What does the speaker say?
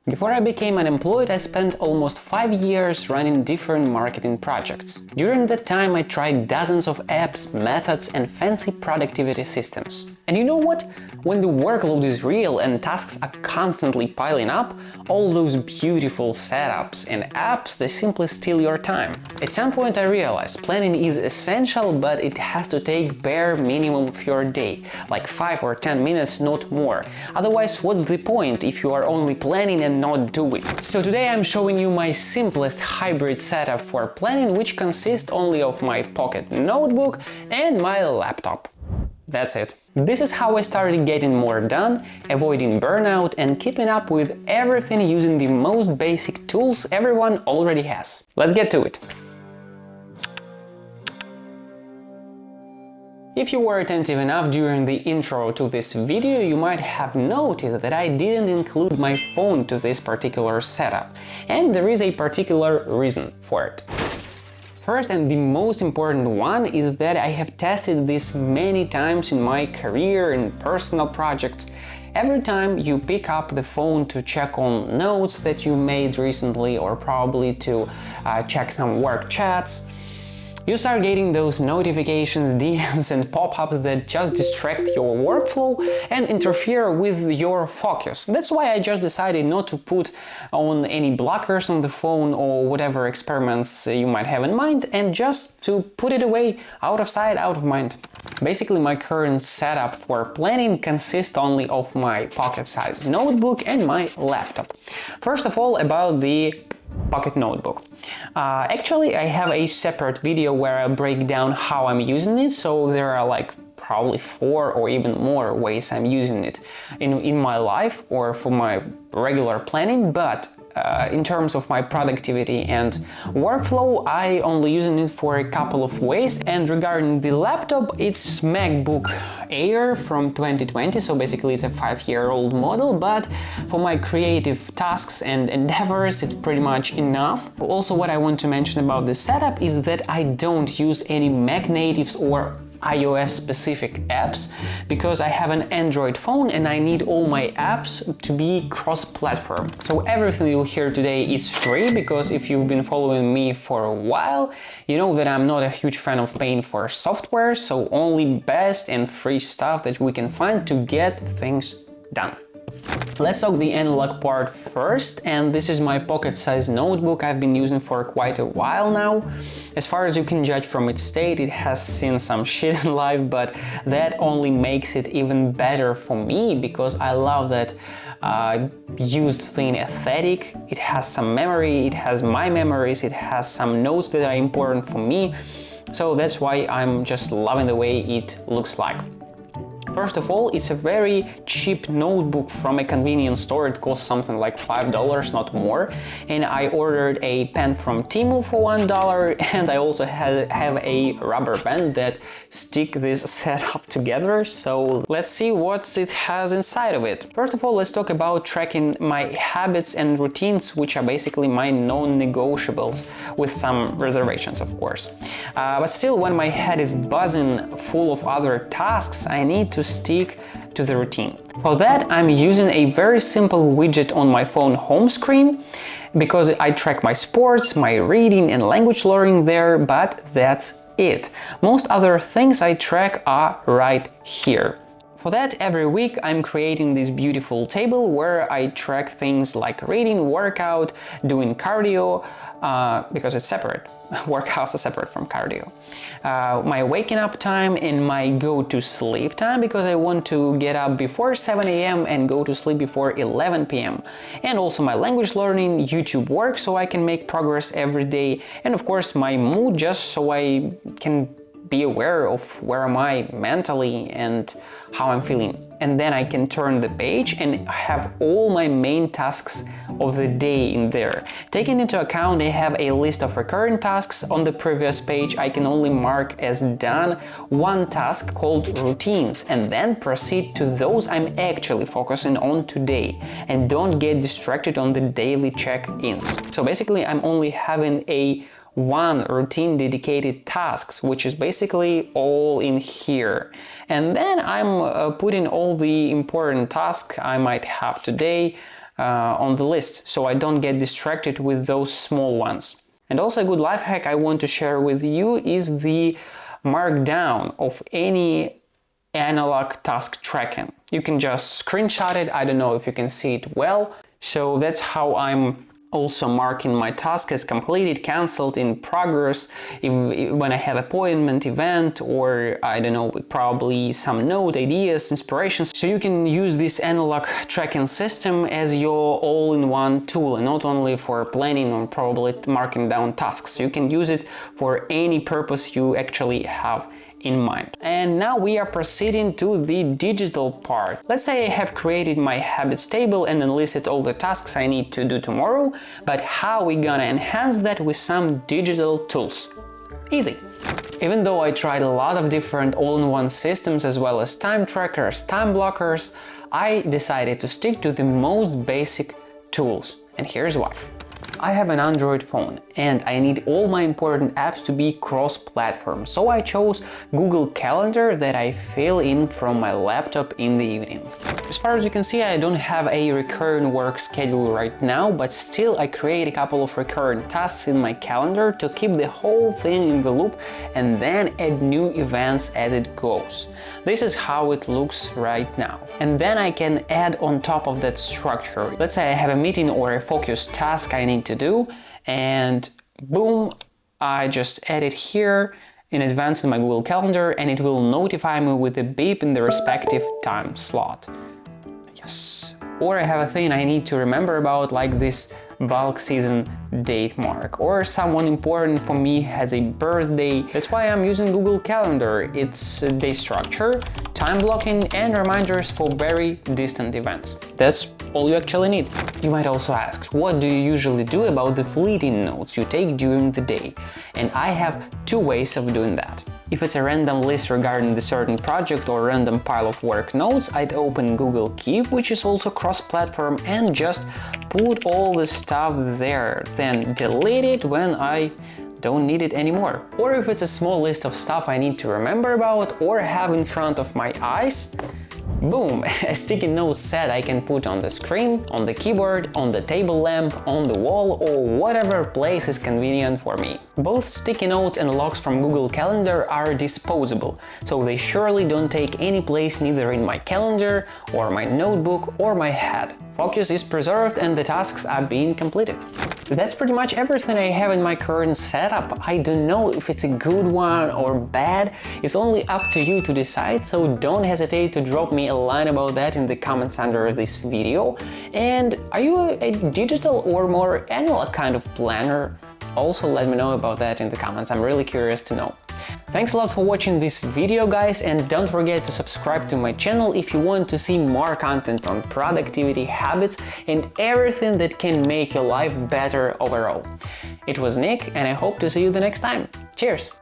Before I became unemployed, I spent almost 5 years running different marketing projects. During that time, I tried dozens of apps, methods and fancy productivity systems. And you know what? When the workload is real and tasks are constantly piling up, all those beautiful setups and apps, they simply steal your time. At some point I realized planning is essential, but it has to take bare minimum of your day, like 5 or 10 minutes, not more. Otherwise, what's the point if you are only planning and not doing? So today I'm showing you my simplest hybrid setup for planning, which consists only of my pocket notebook and my laptop. That's it. This is how I started getting more done, avoiding burnout and keeping up with everything using the most basic tools everyone already has. Let's get to it. If you were attentive enough during the intro to this video, you might have noticed that I didn't include my phone to this particular setup, and there is a particular reason for it. First and the most important one is that I have tested this many times in my career and personal projects. Every time you pick up the phone to check on notes that you made recently or probably to check some work chats, you start getting those notifications, DMs and pop-ups that just distract your workflow and interfere with your focus. That's why I just decided not to put on any blockers on the phone or whatever experiments you might have in mind, and just to put it away, out of sight, out of mind. Basically, my current setup for planning consists only of my pocket-sized notebook and my laptop. First of all, about the pocket notebook. Actually, I have a separate video where I break down how I'm using it, so there are like probably 4 or even more ways I'm using it in my life or for my regular planning, but in terms of my productivity and workflow, I only using it for a couple of ways. And regarding the laptop, it's MacBook Air from 2020, so basically it's a 5-year-old model, but for my creative tasks and endeavors, it's pretty much enough. Also, what I want to mention about this setup is that I don't use any Mac natives or iOS specific apps because I have an Android phone and I need all my apps to be cross-platform. So everything you'll hear today is free, because if you've been following me for a while, you know that I'm not a huge fan of paying for software, so only best and free stuff that we can find to get things done. Let's talk the analog part first, and this is my pocket-sized notebook I've been using for quite a while now. As far as you can judge from its state, it has seen some shit in life, but that only makes it even better for me, because I love that used thin aesthetic. It has some memory, it has my memories, it has some notes that are important for me, so that's why I'm just loving the way it looks like. First of all, it's a very cheap notebook from a convenience store. It costs something like $5, not more. And I ordered a pen from Temu for $1, and I also have a rubber band that stick this setup together. So let's see what it has inside of it. First of all, let's talk about tracking my habits and routines, which are basically my non-negotiables, with some reservations, of course. But still, when my head is buzzing full of other tasks, I need to stick to the routine. For that, I'm using a very simple widget on my phone home screen, because I track my sports, my reading and language learning there, but that's it. Most other things I track are right here. For that, every week I'm creating this beautiful table where I track things like reading, workout, doing cardio, because it's separate. Workouts are separate from cardio. My waking up time and my go to sleep time, because I want to get up before 7 a.m. and go to sleep before 11 p.m. And also my language learning, YouTube work, so I can make progress every day. And of course my mood, just so I can be aware of where am I mentally and how I'm feeling. And then I can turn the page and have all my main tasks of the day in there. Taking into account I have a list of recurring tasks on the previous page, I can only mark as done one task called routines, and then proceed to those I'm actually focusing on today, and don't get distracted on the daily check-ins. So basically I'm only having one routine dedicated tasks, which is basically all in here. And then I'm putting all the important tasks I might have today on the list, so I don't get distracted with those small ones. And also a good life hack I want to share with you is the markdown of any analog task tracking. You can just screenshot it. I don't know if you can see it well. So that's how I'm also marking my task as completed, cancelled, in progress, when I have appointment, event, or I don't know, probably some note, ideas, inspirations. So you can use this analog tracking system as your all-in-one tool, and not only for planning or probably marking down tasks. You can use it for any purpose you actually have in mind. And now we are proceeding to the digital part. Let's say I have created my habits table and then listed all the tasks I need to do tomorrow, but how we gonna enhance that with some digital tools? Easy. Even though I tried a lot of different all-in-one systems as well as time trackers, time blockers, I decided to stick to the most basic tools. And here's why. I have an Android phone and I need all my important apps to be cross-platform, so I chose Google Calendar that I fill in from my laptop in the evening. As far as you can see, I don't have a recurrent work schedule right now, but still I create a couple of recurrent tasks in my calendar to keep the whole thing in the loop and then add new events as it goes. This is how it looks right now. And then I can add on top of that structure. Let's say I have a meeting or a focused task I need to do, and boom, I just add it here in advance in my Google Calendar, and it will notify me with a beep in the respective time slot. Yes. Or I have a thing I need to remember about, like this bulk season date mark, or someone important for me has a birthday. That's why I'm using Google Calendar. It's day structure, time blocking, and reminders for very distant events. That's all you actually need. You might also ask, what do you usually do about the fleeting notes you take during the day? And I have two ways of doing that. If it's a random list regarding the certain project or random pile of work notes, I'd open Google Keep, which is also cross-platform, and just put all the stuff there, then delete it when I don't need it anymore. Or if it's a small list of stuff I need to remember about or have in front of my eyes, boom, a sticky note set I can put on the screen, on the keyboard, on the table lamp, on the wall, or whatever place is convenient for me. Both sticky notes and locks from Google Calendar are disposable, so they surely don't take any place neither in my calendar, or my notebook, or my head. Focus is preserved and the tasks are being completed. That's pretty much everything I have in my current setup. I don't know if it's a good one or bad. It's only up to you to decide, so don't hesitate to drop me a line about that in the comments under this video. And are you a digital or more analog kind of planner? Also let me know about that in the comments. I'm really curious to know. Thanks a lot for watching this video, guys, and don't forget to subscribe to my channel if you want to see more content on productivity, habits, and everything that can make your life better overall. It was Nick, and I hope to see you the next time. Cheers!